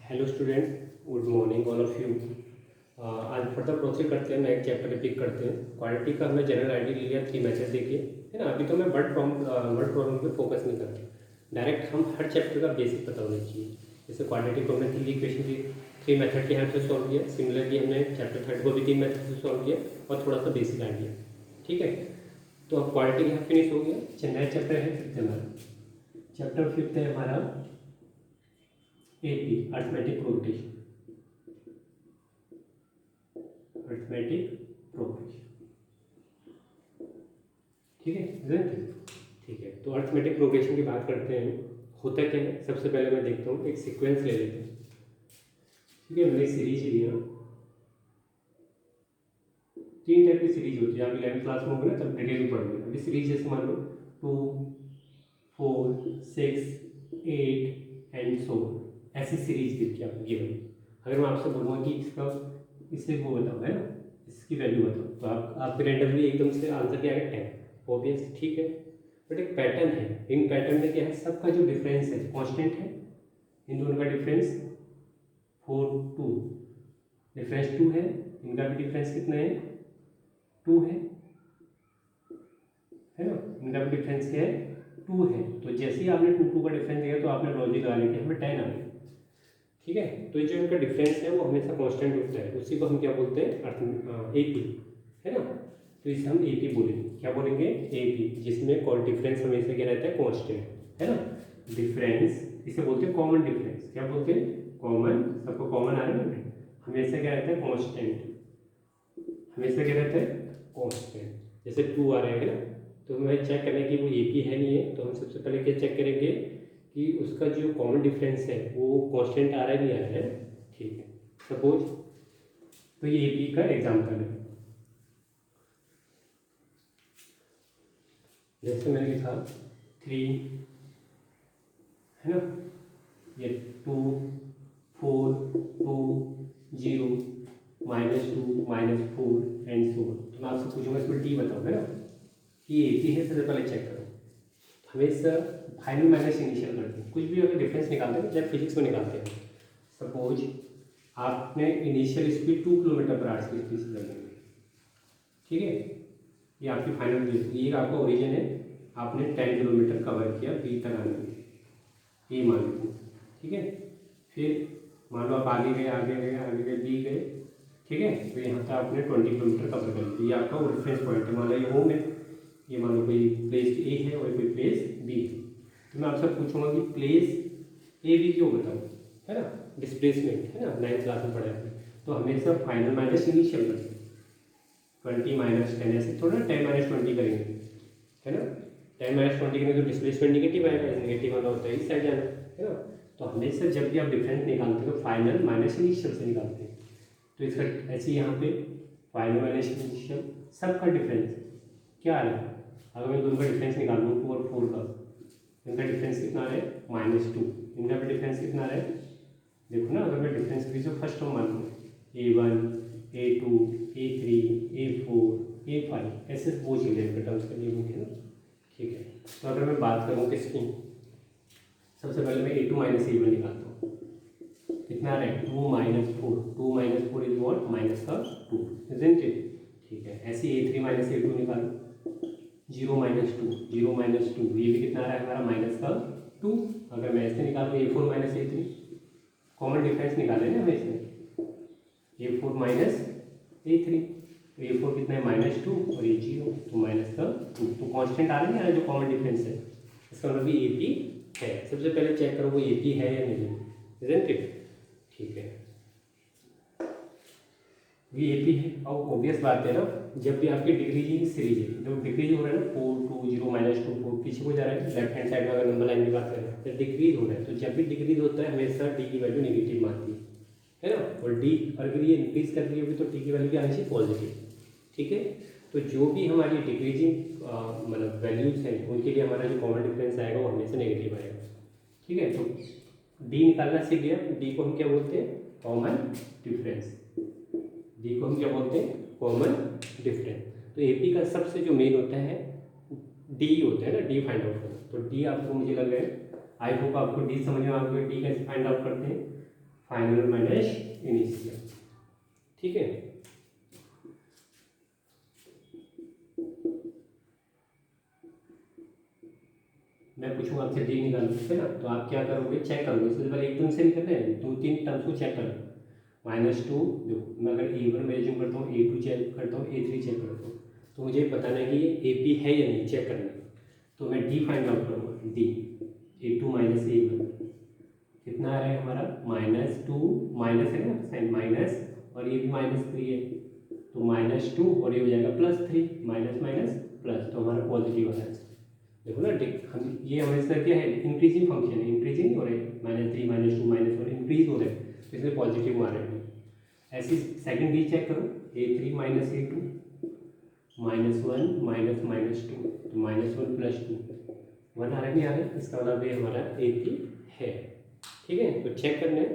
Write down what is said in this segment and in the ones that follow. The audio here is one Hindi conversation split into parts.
Hello student, good morning all of you. आज फर्दर प्रोसीड करते हैं, नेक्स्ट चैप्टर पिक करते हैं। क्वालिटी का हमने जनरल आइडिया ले लिया, 3 मेथड देखिए, है ना। अभी तो मैं वर्ड प्रॉब्लम पे फोकस नहीं करता, डायरेक्ट हम हर चैप्टर का बेसिक पता होना चाहिए। जैसे क्वालिटी को हमने 3 इक्वेशन की 3 मेथड की हेल्प से सॉल्व किया। सिमिलरली हमने चैप्टर 3 को भी 3 मेथड से सॉल्व किया और थोड़ा सा बेसिक आइडिया, ठीक है। तो अब क्वालिटी यहाँ फिनिश हो गया। नया चैप्टर है 5th हमारा। चैप्टर 5th है हमारा AP, arithmetic progression. Arithmetic progression, ठीक है। ठीक है, तो अर्थमेटिक प्रोग्रेशन की बात करते हैं। होता क्या है, सबसे पहले मैं देखता हूँ, एक सीक्वेंस ले लेते हैं, ठीक है। मैंने सीरीज लिया, 3 टाइप की सीरीज होती है। आप 11th क्लास में होंगे ना, तब डिटेल में पढ़ोगे। अभी सीरीज जैसे मान लो 2, 4, 6, 8 एंड सो, ऐसी सीरीज देखिए आप गिवन। अगर मैं आपसे बोलूँगा कि इसका इससे वो बताओ, है ना, इसकी वैल्यू बताओ, तो आप रेंडमली एकदम से आंसर क्या है, 10, ऑब्वियस, ठीक है। बट एक पैटर्न है, इन पैटर्न में क्या है, सबका जो डिफरेंस है कांस्टेंट है। इन दोनों का डिफरेंस 4, 2, डिफरेंस 2 है। इनका भी डिफरेंस कितना है, 2 है ना। इनका भी डिफरेंस क्या है, 2 है। तो जैसे ही आपने 2 का डिफरेंस दिया तो आपने लॉजिक लगा लिया कि हमें 10 आ गया, ठीक है। तो जो इनका डिफरेंस है वो हमेशा कांस्टेंट होता है, उसी को हम क्या बोलते हैं, एपी, है ना। तो इसे हम एपी बोलेंगे। क्या बोलेंगे, एपी, जिसमें डिफरेंस हमेशा क्या रहता है, कांस्टेंट, है ना। डिफरेंस इसे बोलते हैं कॉमन डिफरेंस। क्या बोलते हैं, कॉमन, सबको कॉमन आ रहा है ना, हमेशा क्या रहता है, कांस्टेंट, हमेशा क्या रहता है, कांस्टेंट। जैसे 2 आ रहा है ना, तो हमें चेक करना है कि वो एपी है नहीं है। तो हम सबसे पहले क्या चेक करेंगे कि उसका जो कॉमन डिफरेंस है वो कांस्टेंट आ रहा है, नहीं आ रहा है, ठीक है। सपोज, तो ये एपी का एग्जांपल है। जैसे मैंने लिखा 3, है ना, ये 2, 4, 2, 0, -2, -4 एंड सो। तो मैं आपसे पूछूंगा इसमें डी बताओ, है ना, कि एपी है। सबसे पहले चेक करो, हमेशा फाइनल माइनस इनिशियल करते हैं। कुछ भी अगर डिफरेंस निकालते हैं, जब फिजिक्स में निकालते हैं। सपोज आपने initial speed 2 kilometre per hour की स्पीड से चलनी है, ठीक है। ये आपकी फाइनल वेलोसिटी, ये आपका ओरिजिन है। आपने 10 किलोमीटर कवर किया बी तक आने में, ये मान लीजिए, ठीक है। फिर मान लो आप आगे गए, आगे गए, आगे गए, बी गए, ठीक है। तो यहाँ तक आपने 20 किलोमीटर कवर कर लिया। ये आपका वो रेफरेंस पॉइंट है। मान लो ये होम है, ये मान लो कोई प्लेस ए है और कोई प्लेस बी है। तो मैं आपसे पूछूंगा कि प्लेस ए बी क्यों बताओ, है ना, डिस्प्लेसमेंट, है ना, 9th क्लास में पढ़ा है। तो हमेशा फाइनल माइनस इनिशियल करेंगे, 20 - 10, ऐसे थोड़ा 10 - 20 करेंगे, है ना। 10 - 20 करेंगे तो डिस्प्लेसमेंट निगेटिव आएगा, निगेटिव वाला होता है इस साइड जाना, है ना। तो हमेशा जब भी आप डिफरेंस निकालते हैं तो फाइनल माइनस इनिशियल से निकालते हैं। तो इसका ऐसे यहाँ पे फाइनल माइनस इनिशियल, सबका डिफरेंस क्या आ रहा है। अगर मैं दोनों का डिफरेंस निकालूँ 2 और 4 का, इनका डिफरेंस कितना आ रहा है, -2। इनका भी डिफरेंस कितना आ रहा है, देखो ना। अगर मैं डिफरेंस की जो फर्स्ट टर्म मान लूँ, A1, A2, A3, A4, A5, ऐसे वो चीज़ें इनके टर्म्स के लिए होंगे ना, ठीक है। तो अगर मैं बात करूँ किसकी, सबसे पहले मैं A2 - A1 निकालता हूँ। कितना आ रहा है, 2 - 4, 2 - 4 इज वॉट, माइनस का 2, इजंट इट, ठीक है। ऐसे A3 - A2 निकालो, 0 - 2, 0 - 2, ये भी कितना आ रहा है हमारा, माइनस का 2। अगर मैं ऐसे निकालूँ A4 - A3, कॉमन डिफरेंस निकाले ना हमें इसमें, A4 - A3, तो A4 कितना है, -2 और ये 0, तो माइनस का 2। तो कांस्टेंट आ रहा है जो कॉमन डिफरेंस है, इसका मतलब भी एपी है। सबसे पहले चेक करो वो एपी है या नहीं, इजंट इट, ठीक है। ये एपी है। और ऑब्वियस बात है ना, जब भी आपकी डिक्रीजिंग सीरीज है, जो डिक्रीज हो रहा है ना, 4, 2, 0, -2, 4 पीछे को जा रहा है, लेफ्ट हैंड साइड में अगर नंबर लाइन की बात करें तो डिक्रीज हो रहा है। तो जब भी डिक्रीज होता है हमेशा डी की वैल्यू नेगेटिव मानती है ना। और डी अगर ये इंक्रीज कर रही होगी तो टी की वैल्यू भी आनी चाहिए पॉजिटिव, ठीक है। तो जो भी हमारी डिक्रीजिंग मतलब वैल्यूज हैं उनके लिए हमारा जो कॉमन डिफरेंस आएगा वो हमेशा नेगेटिव आएगा, ठीक है। तो डी निकालना सीख गया। डी को हम क्या बोलते हैं, कॉमन डिफरेंस। डी को हम क्या बोलते हैं, कॉमन डिफरेंस। तो एपी का सबसे जो मेन होता है डी होता है ना, डी फाइंड आउट करना। तो डी आपको, मुझे लग रहा है, आई होप आपको डी समझ में आ गया, डी कैसे फाइंड आउट करते हैं। Final minus initial. ठीक है, मैं पूछूंगा आपसे डी निकालो, ठीक है ना, तो आप क्या करोगे, चेक करोगे। सबसे पहले एकदम से नहीं करना है, 2-3 टर्म्स को चेक करो। -2, देखो मैं अगर A1 में एज्यूम करता हूँ, A2 चेक करता हूँ, A3 चेक करता हूँ, तो मुझे बताना है कि ये AP है या नहीं, चेक करना है। तो मैं D फाइंड आउट करूँगा, D A2 माइनस A1 कितना आ रहा है हमारा, -2, माइनस है ना साइन माइनस, और ये भी -3 है, तो -2 और ये हो जाएगा +3, माइनस माइनस प्लस, तो हमारा पॉजिटिव आ रहा है। देखो ना, हम ये हमेशा क्या है, इंक्रीजिंग फंक्शन है, इंक्रीजिंग हो रहा है, -3 -2 -1 इंक्रीज हो रहा है, तो इसलिए पॉजिटिव आ रहा है। ऐसे सेकंड डी चेक करो, A3 माइनस A2 -1 माइनस -2, तो -1 +2 1 आ रहा है, नहीं आ रहा है, इसका मतलब ये हमारा AP है। ठीक है, तो चेक करना है,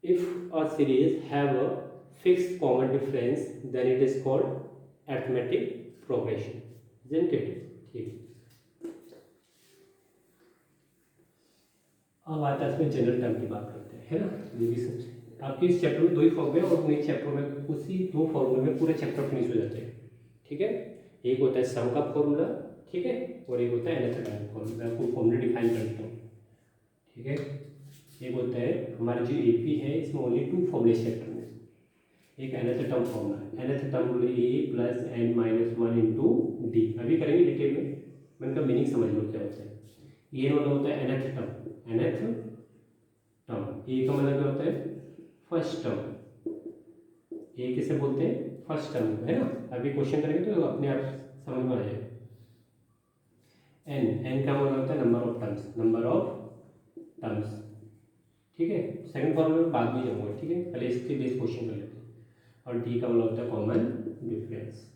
if a series have a fixed common difference then it is called arithmetic progression, isn't it. ठीक, अब आता है इसमें जनरल टर्म की बात करते हैं, है ना। ये भी सबसे आपके इस चैप्टर में 2 ही फॉर्मूले और नेक्स्ट चैप्टर में उसी 2 फॉर्मूले में पूरे चैप्टर फिनिश हो जाते हैं। ठीक है, एक होता है सम का फॉर्मूला, ठीक है, और एक होता है nth का फॉर्मूला। मैं आपको फॉर्मूला डिफाइन कर देता हूँ। ठीक है, एक होता है हमारा जो AP है, इसमें ओनली 2 फॉर्मूले चैप्टर में, एक nth टर्म फॉर्मूला है, nth term A + n - 1 × D। अभी करेंगे डिटेल में, मैं इनका मीनिंग समझ लो क्या होता है। ये वाला होता है nth टर्म, nth टर्म, ए का मतलब क्या होता है, फर्स्ट टर्म। ए किसे बोलते हैं, फर्स्ट टर्म, है ना। अभी क्वेश्चन करेंगे तो अपने आप समझ में आ जाएगा। एन का मतलब होता है number of terms, number of terms. ठीक है, सेकंड फॉर्मूला में बाद में जाऊंगा, ठीक है, पहले इसके बेस क्वेश्चन कर लेते हैं। और डी का मतलब होता है कॉमन डिफरेंस।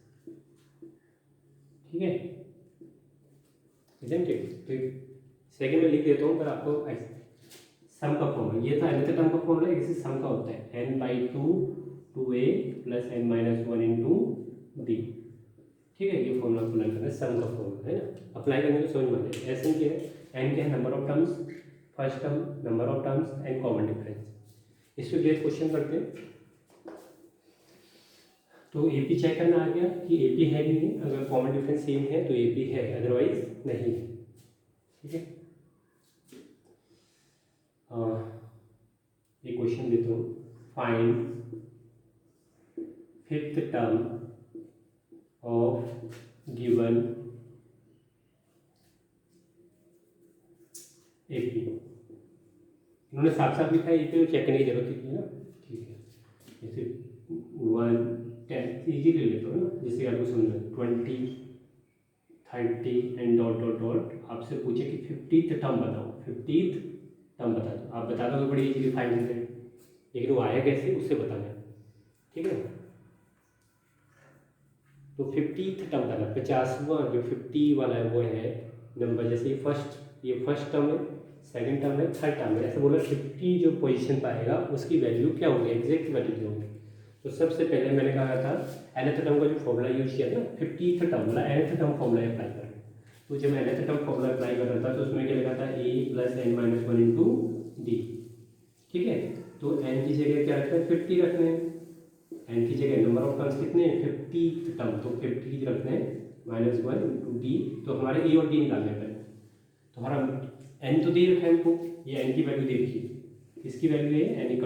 ठीक है, इजंट इट। तो सेकंड में लिख देता हूँ, पर आपको सम का फॉर्मूला, ये था nth टर्म का फॉर्मूला, इसे सम का होता है n/2 2a + n - 1 × d। ठीक है, ये फॉर्मूला अप्लाई करना है, सम का फॉर्मूला, है ना। अप्लाई करने में समझ में आ जाए। ऐसे क्या है, n क्या है, number of terms, first term, number of terms and common difference. इस पे बेस क्वेश्चन करते हैं। तो AP चेक करना आ गया कि AP है कि नहीं, अगर कॉमन डिफरेंस सेम है तो AP है, अदरवाइज नहीं है। ठीक है, एक क्वेश्चन देता हूँ, find fifth term of given AP। इन्होंने साफ साफ लिखा है, ये तो चेक करने की जरूरत थी ना। ठीक है, जैसे 1 10 इजी ले लेते हो ना, जैसे आपको समझ में 20 30 एंड डॉट डॉट डॉट, आपसे पूछे कि 50th टर्म बताओ, 50th टर्म बता दो, आप बता दोगे बड़ी इजीली 500, लेकिन वो आया कैसे उससे बताना है। ठीक है, तो 50th टर्म बताना, 50वां जो 50 वाला है वो है नंबर, जैसे ये फर्स्ट टर्म है, सेकंड टर्म है, थर्ड टर्म है, ऐसे बोला 50 जो पोजीशन पाएगा उसकी वैल्यू क्या होगी, एग्जैक्ट वैल्यू क्या होगी। तो सबसे पहले मैंने कहा था nth टर्म का जो फॉर्मूला यूज किया था, 50th टर्म वाला nth टर्म फॉर्मूला अप्लाई करें। तो जब मैं nth टर्म फॉर्मूला अप्लाई कर रहा था तो उसमें क्या लिखा था, a + n - 1 × d। ठीक है, तो n की जगह क्या रखना है, 50 रखना है, n की जगह नंबर ऑफ टर्म्स कितने हैं, 50th टर्म, तो 50 रखना है, -1 × d। तो हमारे a और d निकालने पड़े, तो हमारा n तो दे रखा है हमको, ये n की वैल्यू दे रखी है, इसकी वैल्यू है n =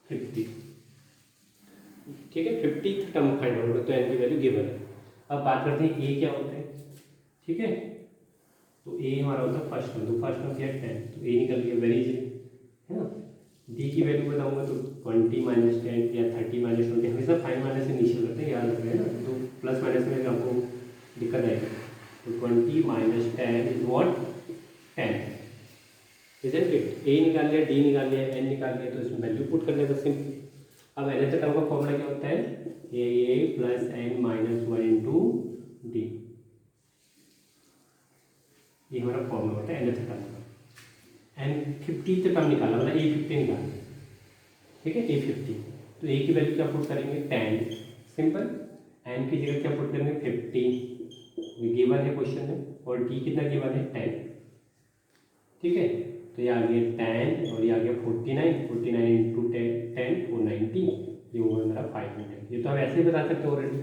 50। ठीक है, 50th टर्म फाइंड आउट करो, तो n की वैल्यू गिवन है। अब बात करते हैं a क्या होता है। ठीक है, तो a हमारा होता है फर्स्ट टर्म, तो फर्स्ट टर्म क्या है 10, तो a निकल गया, वेरी इजी, है ना। d की वैल्यू बताऊंगा तो 20 - 10 या 30 - 20, हमेशा 5 माइनस से इनिशियल करते हैं, याद रखना है ना, तो प्लस माइनस में आपको दिक्कत आएगी। तो 20 - 10 is what, 10, isn't it. a निकाल लिया, d निकाल लिया, n निकाल लिया, तो इसमें वैल्यू पुट कर लिया बस सिंपल। अब nth टर्म का फॉर्मूला क्या होता है, a + n - 1 × d। ये हमारा फॉर्मूला होता है nth टर्म का। एंड 50th टर्म निकाला, मतलब A50 निकालना। ठीक है, A50, तो a की वैल्यू क्या पुट करेंगे, 10, सिंपल। n की जगह क्या पुट करेंगे, 50, गिवन है क्वेश्चन में, और d कितना गिवन है, 10। ठीक है, तो ये आ गया 10 और ये आ गया 49, 49 इंटू 10 490, ये हुआ मेरा 500। ये तो हम ऐसे ही बता सकते हैं ऑलरेडी,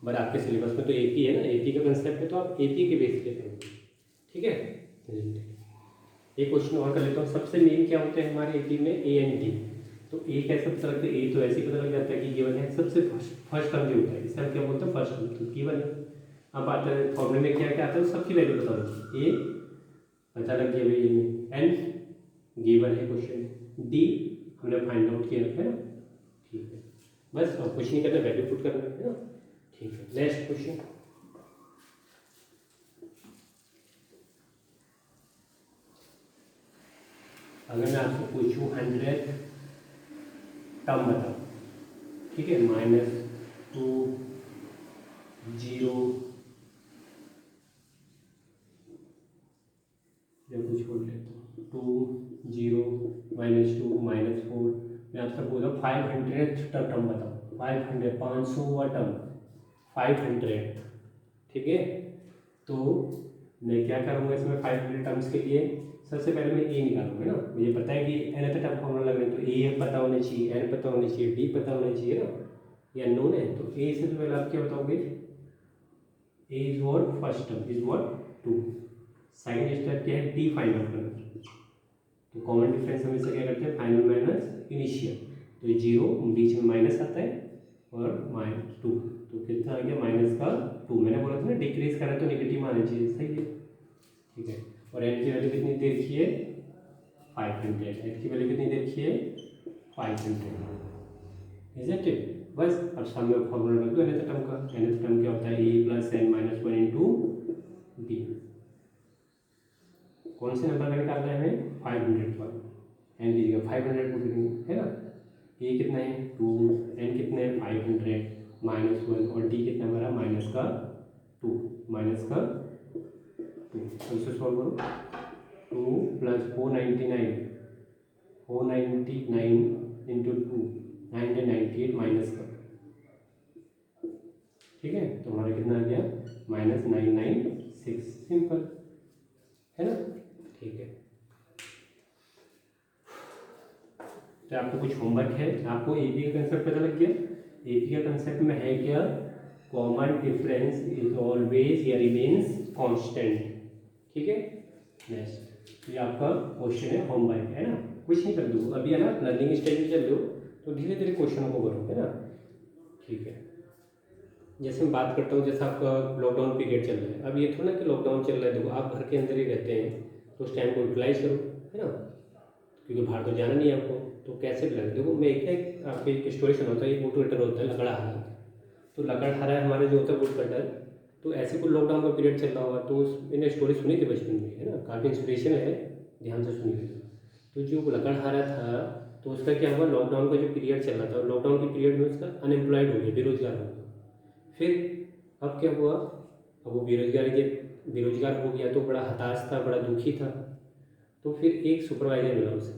बट आपके सिलेबस में तो एपी है ना, एपी का कंसेप्ट है तो आप एपी के बेस पे करेंगे, ठीक है। एक क्वेश्चन और कर लेता हूँ। सबसे मेन क्या होते हैं हमारे एपी में, ए एंड डी। तो ए कैसे पता लगता है, ए तो ऐसे ही पता लग जाता है कि गिवन है, सबसे फर्स्ट टर्म जो होता है इससे हम क्या बोलते हैं, फर्स्ट टर्म तो गिवन है। अब आता है फॉर्मूले में क्या क्या आता है, सबकी वैल्यू पता होगी। ए पता लग गया भाई, एन गिवन है क्वेश्चन, डी हमने फाइंड आउट किया है ना, ठीक है। बस और कुछ नहीं करना, वैल्यू पुट करना है ना, ठीक है। नेक्स्ट क्वेश्चन, अगर मैं आपको पूछूं 100 टर्म बताओ, ठीक है, -2 0 या कुछ बोल लेता हूँ 2 0 -2 -4, मैं आपसे बोला 500 टर्म बताओ, 500 500वां टर्म 500, ठीक है। तो मैं क्या करूँगा इसमें 500 टर्म्स के लिए, सबसे पहले मैं ए निकालूंगा ना, मुझे पता है कि nth टर्म फॉर्मूला लग रहा है तो ए पता होना चाहिए, एन पता होना चाहिए, डी पता होना चाहिए ना, या नोन है। तो ए से तो पहले आप क्या बताओगे, a is what, first term is what 2, second step क्या है, डी फाइंड आउट करना। तो कॉमन डिफरेंस हमेशा क्या करते हैं, फाइनल माइनस इनिशियल, तो ये 0 बीच में माइनस आता है और -2, तो कितना आ गया -2। मैंने बोला था ना डिक्रीज करें तो नेगेटिव आना चाहिए, सही है, ठीक है। और एन की वैल्यू कितनी दे रखी है, 500, एन की वैल्यू कितनी दे रखी है, 500, इज इट। बस अब सामने फॉर्मूला रख दो nth टर्म का, nth टर्म क्या होता है, a plus n minus 1 into d. कौन से नंबर का निकालना है हमें, 500 का, एन लीजिएगा 500 पुट करेंगे है ना, ए कितना है 2, एन कितना है 500 -1 और डी कितना हमारा -2 -2। तो इसे सॉल्व करो, 2 + 499 इंटू 2 998 माइनस का, ठीक है। तो हमारा कितना आ गया -996, सिंपल है ना, ठीक है। तो आपको कुछ होमवर्क है, आपको एपी का कंसेप्ट पता लग गया। एपी का कंसेप्ट में है क्या, कॉमन डिफरेंस इज ऑलवेज या रिमेन्स कांस्टेंट, ठीक है। नेक्स्ट ये आपका क्वेश्चन है, होमवर्क है ना, कुछ नहीं कर दो अभी है ना, लर्निंग स्टेज में चल रहे हो तो धीरे धीरे क्वेश्चनों को करो, है ना, ठीक है। जैसे मैं बात करता हूँ, जैसे आपका लॉकडाउन पीरियड चल रहा है, अब ये थोड़ा ना कि लॉकडाउन चल रहा है, देखो आप घर के अंदर ही रहते हैं तो उस टाइम को यूटिलाइज करो, है ना, क्योंकि बाहर तो जाना नहीं है आपको, तो कैसे प्लान। देखो मैं एक आपकी एक स्टोरी सुनाता हूँ, एक वुड कटर होता है लकड़हारा, तो लकड़हारा हमारे जो होता है वुड कटर, तो ऐसे कोई लॉकडाउन का पीरियड चल रहा होगा तो मैंने स्टोरी सुनी थी बचपन में, है ना, काफ़ी इंस्पिरेशन है, ध्यान से सुनिए। तो जो लकड़हारा था तो उसका क्या हुआ, लॉकडाउन का जो पीरियड चल रहा था, लॉकडाउन के पीरियड में उसका अनएम्प्लॉयड हो गया, बेरोजगार हो गया। फिर अब क्या हुआ, अब वो बेरोजगार हो गया तो बड़ा हताश था, बड़ा दुखी था। तो फिर एक सुपरवाइजर मिला उसे,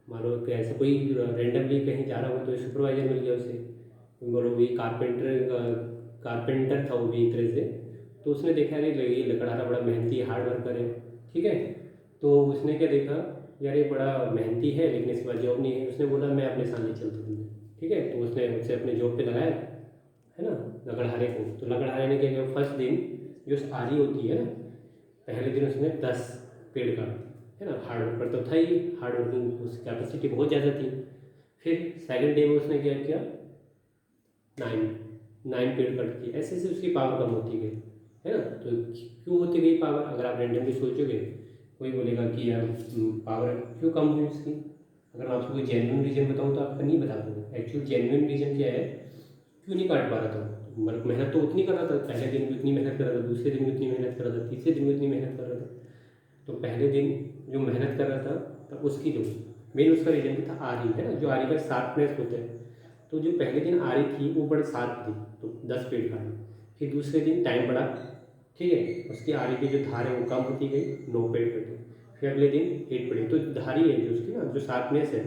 मान लो कि ऐसे कोई रैंडमली कहीं जा रहा हो तो सुपरवाइजर मिल गया उसे, बोलो भी कारपेंटर था वो भी एक तरह से। तो उसने देखा यार ये लकड़हारा बड़ा मेहनती हार्ड वर्कर है, ठीक है। तो उसने क्या देखा, यार ये बड़ा मेहनती है लेकिन इसके बाद जॉब नहीं है। उसने बोला मैं अपने साथ ले चलता हूँ, ठीक है। तो उसने उसे अपने जॉब पे लगाया, है ना, लकड़हारे को। तो लकड़हारे ने क्या किया, फर्स्ट दिन जो आरी होती है ना, पहले दिन उसने 10 पेड़ काटे, है ना, हार्ड वर्कर तो था ही, हार्ड वर्किंग उसकी कैपेसिटी बहुत ज़्यादा थी। फिर सेकंड डे में उसने क्या किया, 9 पेड़ कट किए। ऐसे ऐसे उसकी पावर कम होती गई, है ना। तो क्यों होती गई पावर, अगर आप रैंडमली सोचोगे कोई बोलेगा कि यार पावर क्यों कम हुई उसकी। अगर मैं आपको कोई जेन्युइन रीजन बताऊँ तो आपका नहीं बता दूँगा। एक्चुअल जेन्युइन रीजन क्या है, क्यों नहीं काट पा रहा था, मतलब मेहनत तो उतनी कर रहा था, पहले दिन भी उतनी मेहनत कर रहा था, दूसरे दिन भी उतनी मेहनत कर रहा था, तीसरे दिन भी उतनी मेहनत कर रहा था। तो पहले दिन जो मेहनत कर रहा था तब उसकी जो मेन उसका रीजन भी था आरी, है ना, जो आरी का शार्पनेस होता है। तो जो पहले दिन आरी थी वो बड़े शार्प थी, तो 10 पेड़ काटे। फिर दूसरे दिन टाइम बढ़ा, ठीक है, उसकी आरी की जो धार है वो कम होती गई, 9 पेड़ कटे। फिर अगले दिन 8 पड़ी। तो धारी है जो उसकी ना, जो शार्पनेस है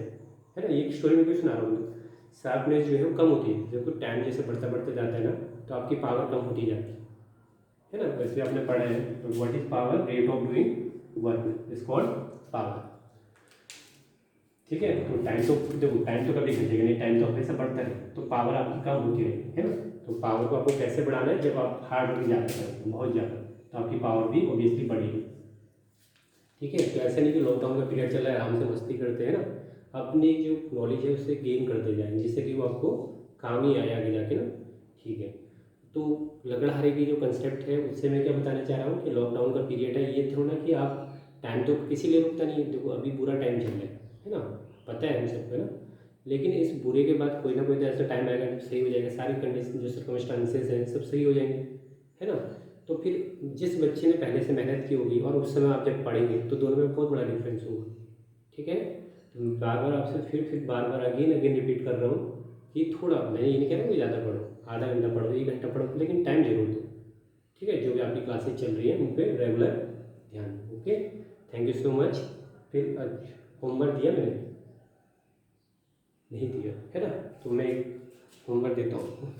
ना, एक स्टोरी में कुछ सुना रहा हूँ, शार्पनेस जो है वो कम होती है। देखो टाइम जैसे बढ़ता बढ़ता जाता है ना, तो आपकी पावर कम होती जाती है ना। वैसे आपने पढ़ा है, what is power, rate of doing work is called power. ठीक है। तो टाइम तो देखो, टाइम तो कभी घटेगा नहीं, टाइम तो हमेशा बढ़ता है, तो पावर आपकी कम होती रहेगी, है ना। तो पावर को आपको कैसे बढ़ाना है, जब आप हार्ड वर्क ज़्यादा करेंगे, बहुत ज़्यादा, तो आपकी पावर भी ऑब्वियसली बढ़ेगी। ठीक है। तो ऐसा नहीं कि लॉकडाउन का पीरियड चल रहा है आराम से मस्ती करते हैं ना, अपनी जो नॉलेज है उससे गेन करते जाएं, जिससे कि वो आपको काम ही आए आगे जाके ना। ठीक है। तो लकड़हारे की जो कंसेप्ट है उससे मैं क्या बताना चाह रहा हूँ कि लॉकडाउन का पीरियड है, ये थोड़ा ना कि आप, टाइम तो किसी लिए रुकता नहीं है, देखो अभी बुरा टाइम चल रहा है ना, पता है हम सबको ना। लेकिन इस बुरे के बाद कोई ना कोई तो ऐसा टाइम आएगा जब सही हो जाएगा, सारी कंडीशन जो सर्कमस्टांसेस हैं सब सही हो जाएंगे, है ना। तो फिर जिस बच्चे ने पहले से मेहनत की होगी और उस समय आप जब पढ़ेंगे तो दोनों में बहुत बड़ा डिफरेंस होगा। ठीक है। तो बार बार आपसे फिर बार बार अगेन अगेन रिपीट कर रहा हूँ कि थोड़ा, मैं ये नहीं कह रहा हूँ कि ज़्यादा पढ़ो, आधा घंटा पढ़ो, 1 घंटा पढ़ो, लेकिन टाइम जरूर दो। ठीक है। जो भी आपकी क्लासेस चल रही है उन पर रेगुलर ध्यान दो। Okay, thank you so much. फिर होमवर्क दिया मैंने, नहीं दिया है ना, तो मैं होमवर्क देता हूँ।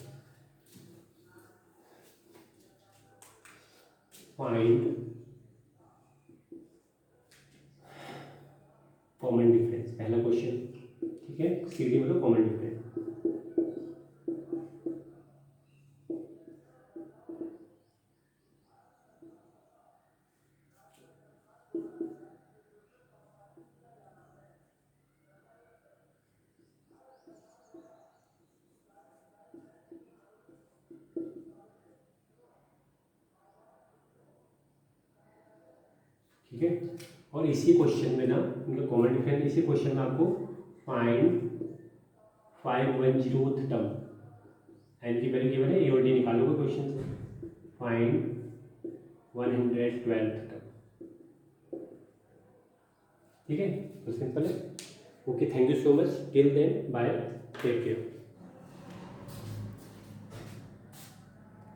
फाइंड कॉमन डिफरेंस, पहला क्वेश्चन। ठीक है। सीडी मतलब कॉमन डिफरेंस। ठीक है। और इसी क्वेश्चन में ना, मतलब कॉमन डिफरेंस, इसी क्वेश्चन में आपको फाइंड 510th टर्म, एन की वैल्यू गिवन है, ईओडी निकालोगे क्वेश्चन से, फाइंड 112th टर्म। ठीक है। तो सिंपल है। Okay, thank you so much, till then bye, take care.